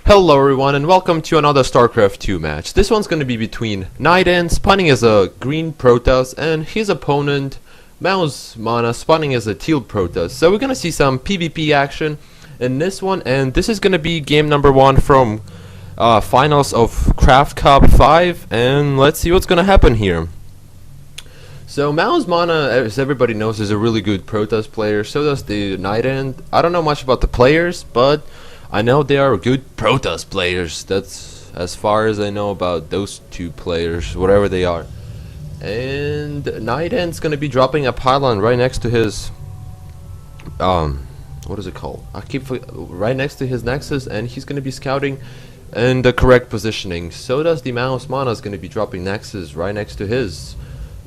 Hello everyone and welcome to another Starcraft 2 match. This one's going to be between NightEnd, spawning as a green Protoss, and his opponent, mouzMaNa, spawning as a teal Protoss. So we're going to see some PvP action in this one, and this is going to be game number 1 from finals of CraftCup 5, and let's see what's going to happen here. So mouzMaNa, as everybody knows, is a really good Protoss player, so does the NightEnd. I don't know much about the players, but I know they are good Protoss players. That's as far as I know about those two players, whatever they are. And NightEnd's gonna be dropping a pylon right next to his what is it called? Right next to his nexus, and he's gonna be scouting in the correct positioning. So does the mouzMaNa is gonna be dropping nexus right next to his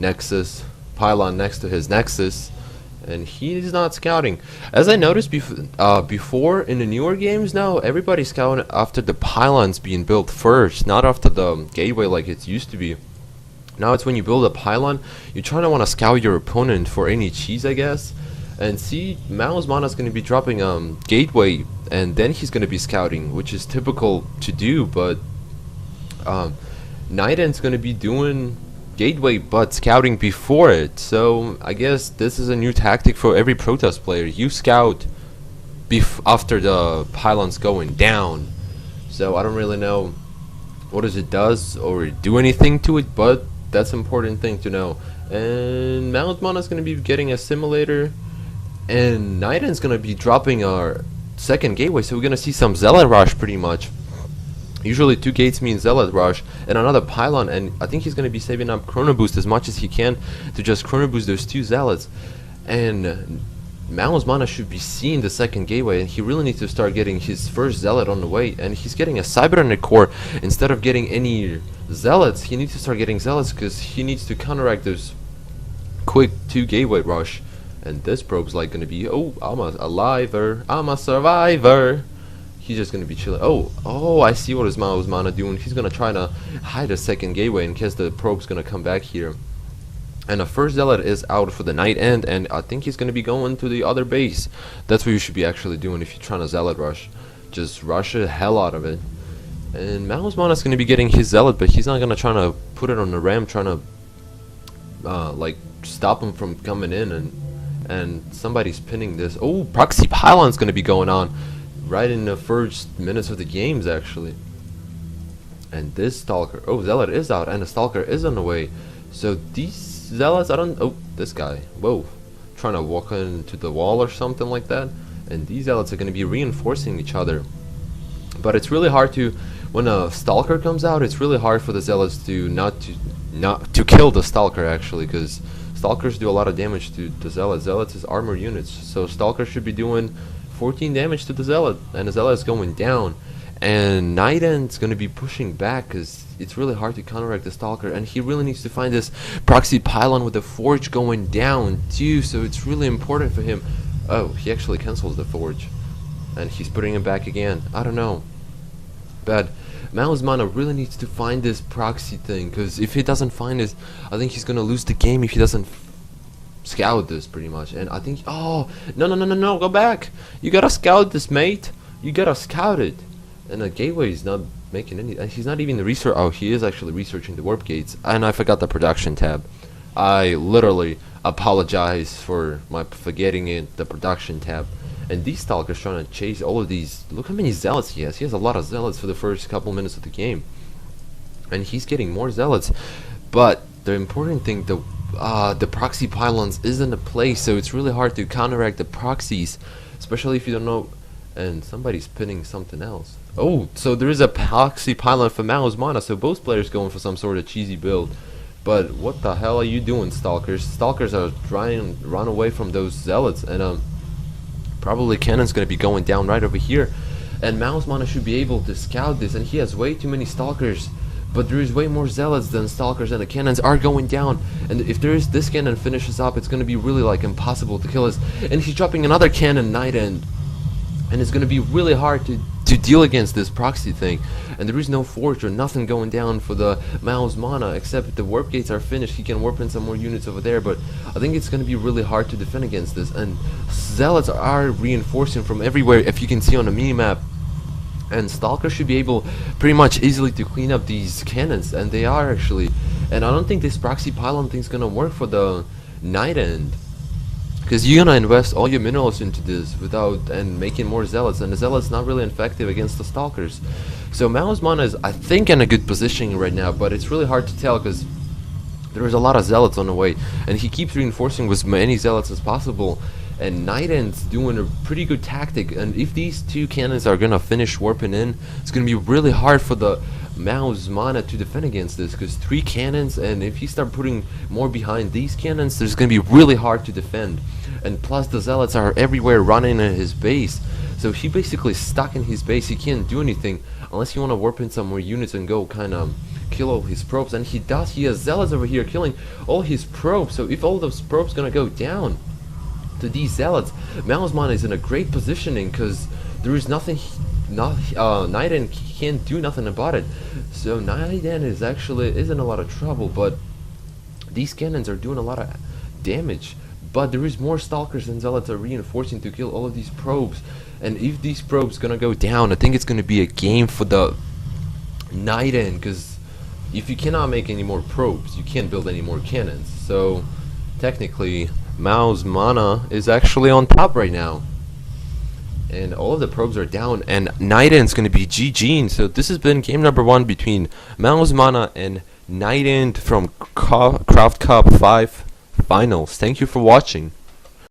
nexus, pylon next to his nexus. And he's not scouting. As I noticed before in the newer games now, everybody's scouting after the pylons being built first, not after the gateway like it used to be. Now it's when you build a pylon, you're trying to want to scout your opponent for any cheese, I guess. And see, mouzMaNa's going to be dropping gateway, and then he's going to be scouting, which is typical to do, but NightEnd's going to be doing gateway but scouting before it. So I guess this is a new tactic for every Protoss player. You scout after the pylon's going down. So I don't really know what it does or do anything to it, but that's an important thing to know. And mouzMaNa is going to be getting a simulator, and NightEnd's going to be dropping our second gateway, so we're going to see some zealot rush pretty much. Usually 2 gates mean zealot rush and another pylon, and I think he's going to be saving up chrono boost as much as he can to just chrono boost those 2 zealots. And mouzMaNa should be seeing the second gateway, and he really needs to start getting his first zealot on the way. And he's getting a cybernetic core instead of getting any zealots. He needs to start getting zealots because he needs to counteract those quick 2 gateway rush. And this probe's like going to be, oh, I'm a aliver, I'm a survivor. He's just gonna be chilling. Oh, I see what his mouzMaNa doing. He's gonna try to hide a second gateway in case the probe's gonna come back here. And the first zealot is out for the NightEnd, and I think he's gonna be going to the other base. That's what you should be actually doing if you're trying to zealot rush. Just rush the hell out of it. And mouzMaNa's gonna be getting his zealot, but he's not gonna try to put it on the ram, trying to like stop him from coming in. And somebody's pinning this. Oh, proxy pylon's gonna be going on right in the first minutes of the games, actually. And this stalker, oh, zealot is out, and the stalker is on the way. So these zealots, oh, this guy, whoa, trying to walk into the wall or something like that. And these zealots are going to be reinforcing each other. But it's really hard to, when a stalker comes out, it's really hard for the zealots to not to kill the stalker, actually, because stalkers do a lot of damage to the zealots. Zealots is armor units, so stalkers should be doing 14 damage to the zealot, and the zealot is going down. And NightEnd's going to be pushing back because it's really hard to counteract the stalker, and he really needs to find this proxy pylon with the forge going down too, so it's really important for him. Oh, he actually cancels the forge, and he's putting it back again. I don't know, but mouzMaNa really needs to find this proxy thing, because if he doesn't find this, I think he's going to lose the game if he doesn't scout this pretty much. And I think, oh, no, go back. You gotta scout this, mate. You gotta scout it. And the gateway is not making any, he's not even the research. Oh, he is actually researching the warp gates, and I forgot the production tab. I literally apologize for my forgetting it, the production tab. And these stalkers trying to chase all of these. Look how many zealots he has. He has a lot of zealots for the first couple minutes of the game, and he's getting more zealots. But the important thing, the proxy pylons isn't a place, so it's really hard to counteract the proxies, especially if you don't know. And somebody's pinning something else. Oh, so there is a proxy pylon for mouzMaNa, so both players going for some sort of cheesy build. But what the hell are you doing, stalkers? Stalkers are trying to run away from those zealots, and probably cannon's gonna be going down right over here. And mouzMaNa should be able to scout this, and he has way too many stalkers. But there is way more zealots than stalkers, and the cannons are going down. And if there is this cannon finishes up, it's going to be really like impossible to kill us. And he's dropping another cannon, NightEnd, and it's going to be really hard to deal against this proxy thing. And there is no forge or nothing going down for the mouzMaNa, except if the warp gates are finished, he can warp in some more units over there. But I think it's going to be really hard to defend against this. And zealots are reinforcing from everywhere. If you can see on the minimap, and Stalker should be able pretty much easily to clean up these cannons, and they are actually. And I don't think this proxy pylon thing's gonna work for the NightEnd, because you're gonna invest all your minerals into this without and making more zealots, and the zealots not really effective against the stalkers. So mouzMaNa is, I think, in a good position right now, but it's really hard to tell because there's a lot of zealots on the way, and he keeps reinforcing with as many zealots as possible. And NightEnd's doing a pretty good tactic, and if these two cannons are gonna finish warping in, it's gonna be really hard for the mouzMaNa to defend against this, because 3 cannons, and if you start putting more behind these cannons, there's gonna be really hard to defend. And plus the zealots are everywhere running in his base, so if he basically stuck in his base, he can't do anything unless you want to warp in some more units and go kind of kill all his probes. And he does. He has zealots over here killing all his probes, so if all those probes gonna go down to these zealots, mouzMaNa is in a great positioning, because there is nothing NightEnd can't do nothing about it. So NightEnd is actually in a lot of trouble, but these cannons are doing a lot of damage. But there is more stalkers and zealots are reinforcing to kill all of these probes, and if these probes gonna go down, I think it's gonna be a game for the NightEnd, because if you cannot make any more probes, you can't build any more cannons. So technically mouzMaNa is actually on top right now, and all of the probes are down, and NightEnd's gonna be GG'ing. So this has been game number 1 between mouzMaNa and NightEnd from CraftCup 5 finals. Thank you for watching.